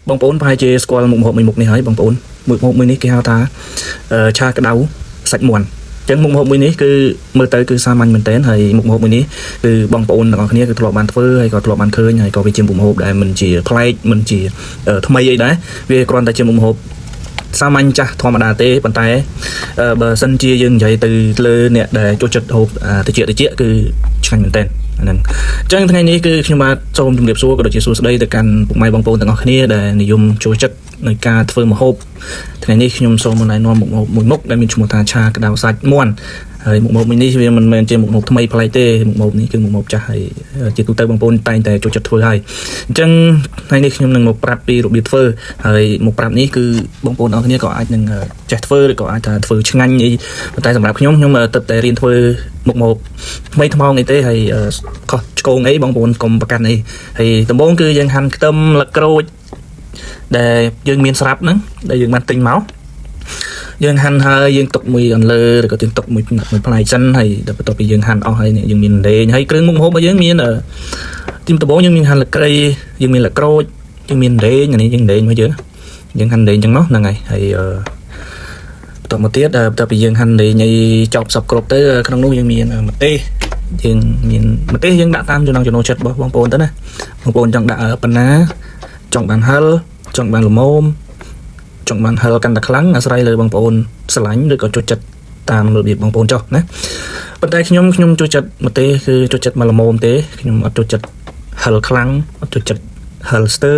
បងប្អូនប្រហែលជាស្គាល់មុខម្ហូបមួយមុខនេះហើយបងប្អូនមុខម្ហូបមួយនេះគេហៅថាឆាក្តៅសាច់មាន់ចឹងមុខម្ហូបមួយនេះគឺមើលទៅគឺសាមញ្ញមែនទែនហើយមុខម្ហូបមួយនេះគឺបងប្អូនទាំងអស់គ្នាគឺធ្លាប់បានធ្វើហើយក៏ធ្លាប់បានឃើញហើយក៏វាជាមុខម្ហូបដែលមិនជាប្លែកមិនជាថ្មីអីដែរវាគ្រាន់តែជាមុខម្ហូបសាមញ្ញចាស់ធម្មតាទេប៉ុន្តែបើសិនជាយើងនិយាយទៅលើអ្នកដែលចូលចិត្តហូបតិចគឺឆ្ងាញ់មែនទែនហ្នឹងអញ្ចឹងថ្ងៃនេះគឺខ្ញុំបាទសូមជម្រាបសួរក៏ដូចជាសួស្តីទៅកាន់ពុកម៉ែបងប្អូនទាំងអស់គ្នាដែលនិយមចូលចិត្តในការធ្វើម្ហូបថ្ងៃនេះខ្ញុំសូមណែនាំមុខម្ហូបមួយមុខដែលមានឈ្មោះថាឆាក្តៅសាច់មាន់ហើយមុខម្ហូបនេះវាមិនមែនជាមុខម្ហូបថ្មីប្លែកទេមុខម្ហូបនេះគឺមុខម្ហូបចាស់ហើយជាទូទៅបងប្អូនតែងតែចូលចិត្តធ្វើហើយអញ្ចឹងថ្ងៃនេះខ្ញុំនឹងមកប្រាប់ពីរបៀបធ្វើហើយមកប្រាប់នេះគឺបងប្អូនអរគ្នាក៏អាចនឹងចេះធ្វើឬក៏អាចថាធ្វើឆ្ងាញ់អីប៉ុន្តែសម្រាប់ខ្ញុំទឹកតែរៀនធ្វើមុខម្ហូបថ្មីថ្មោងអីទេហើយខុសឆ្គងអីបងប្អូនកុំប្រកាន់អីហើយដំបូងគឺយើងហាន់ខ្ទឹមលឹកក្រូចដែលយើងមានស្រាប់ហ្នឹងដែលយើងបានទិញមកយើងហាន់ហើយយើងទុកមួយអន្លើឬក៏យើងទុកមួយផ្នែកសិនហើយដល់បន្ទាប់ពីយើងហាន់អស់ហើយយើងមានលេងហើយគ្រឿងមុខម្ហូបរបស់យើងមានទីដំបូងយើងមានហាន់លក្រីយើងមានលក្រូចយើងមានលេងអានេះយើងលេងមកយើងហាន់លេងចឹងនោះហ្នឹងហើយបន្ទាប់មកទៀតបន្ទាប់ពីយើងហាន់លេងឲ្យចប់សពគ្រប់ទៅក្នុងនោះយើងមានម្ទេសយើងមានម្ទេសយើងដាក់តាមចំណង់ចំណូលចិត្តរបស់បងប្អូនទៅណាបងប្អូនចង់ដាក់ប៉ុណ្ណាចង់បានហិលចង់បានល្មមចង់បានហិលកាន់តែខ្លាំងអាស្រ័យលើបងប្អូនស្រឡាញ់ឬក៏ចូលចិត្តតាមរបៀបបងប្អូនចុះណាប៉ុន្តែខ្ញុំចូលចិត្តម្ទេសគឺចូលចិត្តមកល្មមទេខ្ញុំអត់ចូលចិត្តហិលខ្លាំងអត់ចូលចិត្តហិលស្ទើ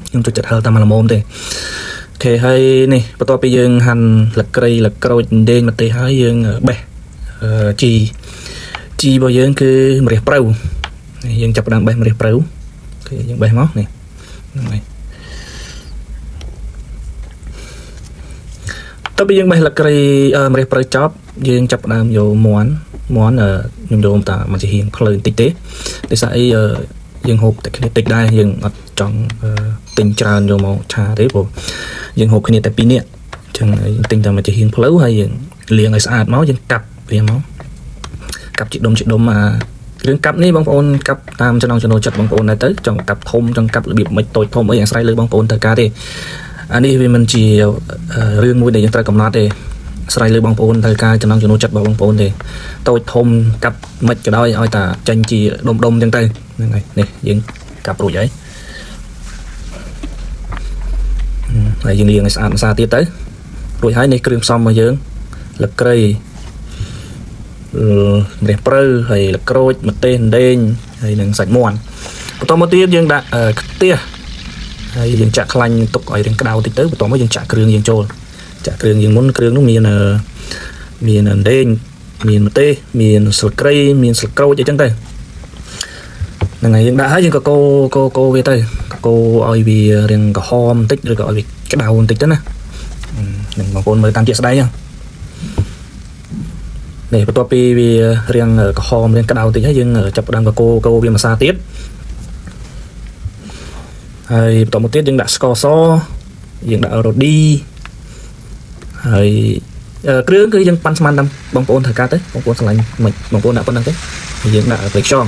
ខ្ញុំចូលចិត្តហិលតាមល្មមទេអូខេហើយនេះបន្ទាប់ពីយើងហាន់លក្រីលក្រូចដេងម្ទេសហើយយើងបេះជីរបស់យើងគឺម្រះព្រៅយើងចាប់ផ្ដើមបេះម្រះព្រៅគឺយើងបេះមកនេះហ្នឹងហើយតើពេលយើងបេះលក្រីម្រះព្រៅចប់យើងចាប់ផ្ដើមយកមាន់ខ្ញុំយកតាមកជាហៀងភ្លើបន្តិចទេដោយសារអីយើងហូបតែគ្នាតិចដែរយើងអត់ចង់ទិញច្រើនយកមកឆាទេព្រោះយើងហូបគ្នាតែ2នាក់អញ្ចឹងយើងទិញតែមកជាហៀងភ្លៅហើយយើងលាងឲ្យស្អាតមកយើងកាប់វាមកកាប់ជាដុំគ្រឿងកាប់នេះបងប្អូនកាប់តាមចំណង់ចំណូលចិត្តបងប្អូនដែរទៅចង់កាប់ធំចង់កាប់របៀបមិនតូចធំអីអាស្រ័យលើបងប្អូនត្រូវការទេអានេះវាមិនជារឿងមួយដែលយើងត្រូវកំណត់ទេអាស្រ័យលើបងប្អូនត្រូវការចំណង់ចំណូលចិត្តរបស់បងប្អូនទេតូចធំកាប់មិនក៏ដោយឲ្យតែចាញ់ជាដុំអញ្ចឹងទៅហ្នឹងហើយនេះយើងកាប់រួចហើយយើងលាងឲ្យស្អាតម្សៅទៀតទៅរួចហើយនេះគ្រឿងផ្សំរបស់យើងលក្រីម្រះព្រៅហើយលក្រូចម្ទេសដេងហើយនឹងសាច់មាន់បន្តមកទៀតយើងដាក់ខ្ទះហើយយើងចាក់ខ្លាញ់ទុកឲ្យរៀងក្តៅតិចទៅបន្តមកយើងចាក់គ្រឿងយើងចូលចាក់គ្រឿងយើងមុនគ្រឿងនោះមានដេងមានម្ទេសមានស្លឹកគ្រៃមានស្លឹកក្រូចអីចឹងទៅហ្នឹងហើយយើងដាក់ហើយយើងក៏កូរវាទៅកូរឲ្យវារៀងក្រហមបន្តិចឬក៏ឲ្យវាក្តៅបន្តិចទៅណានឹងបងប្អូនមើលតាមជាក់ស្ដែងនេះបន្ទាប់ពីវារៀងក្រហមរៀងក្តៅតិចហើយយើងចាប់ផ្ដើមកកូរវាម្សៅទៀតហើយបន្តមកទៀតយើងដាក់ស្ករសយើងដាក់រ៉ូឌីហើយគ្រឿងគឺយើងប៉ាន់ស្មានតាមបងប្អូនត្រូវការទៅបងប្អូនឆ្លាញ់មិនបងប្អូនដាក់ប៉ុណ្្នឹងទេយើងដាក់ប្រេកខ្យង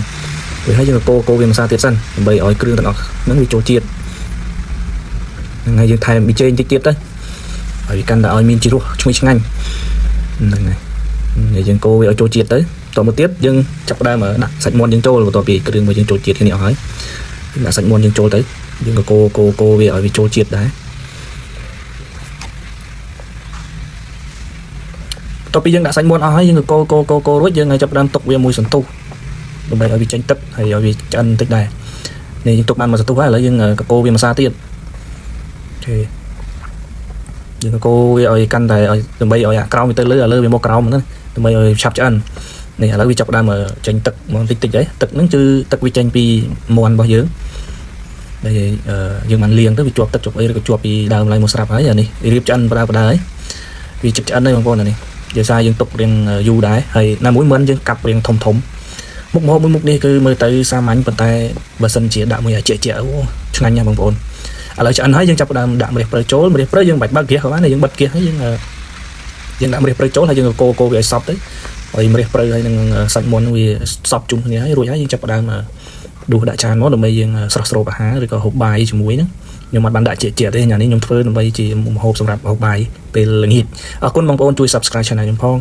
រួចហើយយើងកូរវាម្សៅទៀតសិនដើម្បីឲ្យគ្រឿងទាំងអស់ហ្នឹងវាចូលជាតិហ្នឹងហើយយើងថែមប៊ីចេងតិចទៀតទៅហើយវាកាន់តែឲ្យមានជីរសឈ្ងុយឆ្ងាញ់ហ្នឹងហើយយើងកូរវាឲ្យចូលជាតិទៅតមកទៀតយើងចាប់ផ្ដើមដាក់សាច់មាន់យើងចូលបន្ទាប់ពីគ្រឿងរបស់យើងចូលជាតិគ្នាអស់ហើយដាក់សាច់មាន់យើងចូលទៅយើងក៏កូរវាឲ្យវាចូលជាតិដែរបន្ទាប់ពីយើងដាក់សាច់មាន់អស់ហើយយើងក៏កូររួចយើងឲ្យចាប់ផ្ដើមទុកវាមួយសន្ទុះដើម្បីឲ្យវាចេញទឹកហើយឲ្យវាឆ្អិនបន្តិចដែរនេះយើងទុកបានមួយសន្ទុះហើយឥឡូវយើងកូរវាម្សៅទៀតអូខេយើងកូរវាឲ្យកាន់តែឲ្យដើម្បីឲ្យអាក្រោមវាទៅលើវាមកក្រោមហ្នឹងដើម្បីឲ្យឆាប់ឆ្អិននេះឥឡូវវាចាប់ផ្ដើមចេញទឹកមកតិចហើយទឹកហ្នឹងគឺទឹកវាចេញពីមាន់របស់យើងដែលយើងបានលាងទៅវាជាប់ទឹកជាប់អីឬក៏ជាប់ពីដើមឡើយមកស្រាប់ហើយអានេះរៀបឆ្អិនបដាហើយវាចិត្តឆ្អិនហើយបងប្អូនអានេះយើងសារយើងទុករៀងយូរដែរហើយណាមួយមិនយើងកាប់រៀងធំមុខម្ហូបមួយមុខនេះគឺមើលទៅសាមញ្ញប៉ុន្តែបើសិនជាដាក់មួយឲ្យជាអូឆ្ងាញ់ណាស់បងប្អូនឥឡូវឆ្អិនហើយយើងចាប់ផ្ដើមដាក់ម្រះព្រៅចូលម្រះព្រៅយើងបាច់បើកហ្គាសក៏បានយើងបិទហ្គាសហើយយើងដាក់ម្រះព្រៅចូលហើយយើងកូរវាឲ្យសព្វទៅហើយម្រះព្រៅហើយនឹងសាច់មាន់វាសព្វជុំគ្នាហើយរួចហើយយើងចាប់ផ្ដើម đu đã tràn nóដើម្បីយើងស្រស់ស្រូបអាហារឬក៏ហូបបាយជាមួយហ្នឹងខ្ញុំអត់បានដាក់ជាទេញ៉ាំនេះខ្ញុំធ្វើដើម្បីជាមុខម្ហូបសម្រាប់ហូបបាយពេលល្ងាចអរគុណបងប្អូនជួយ Subscribe Channel ខ្ញុំផង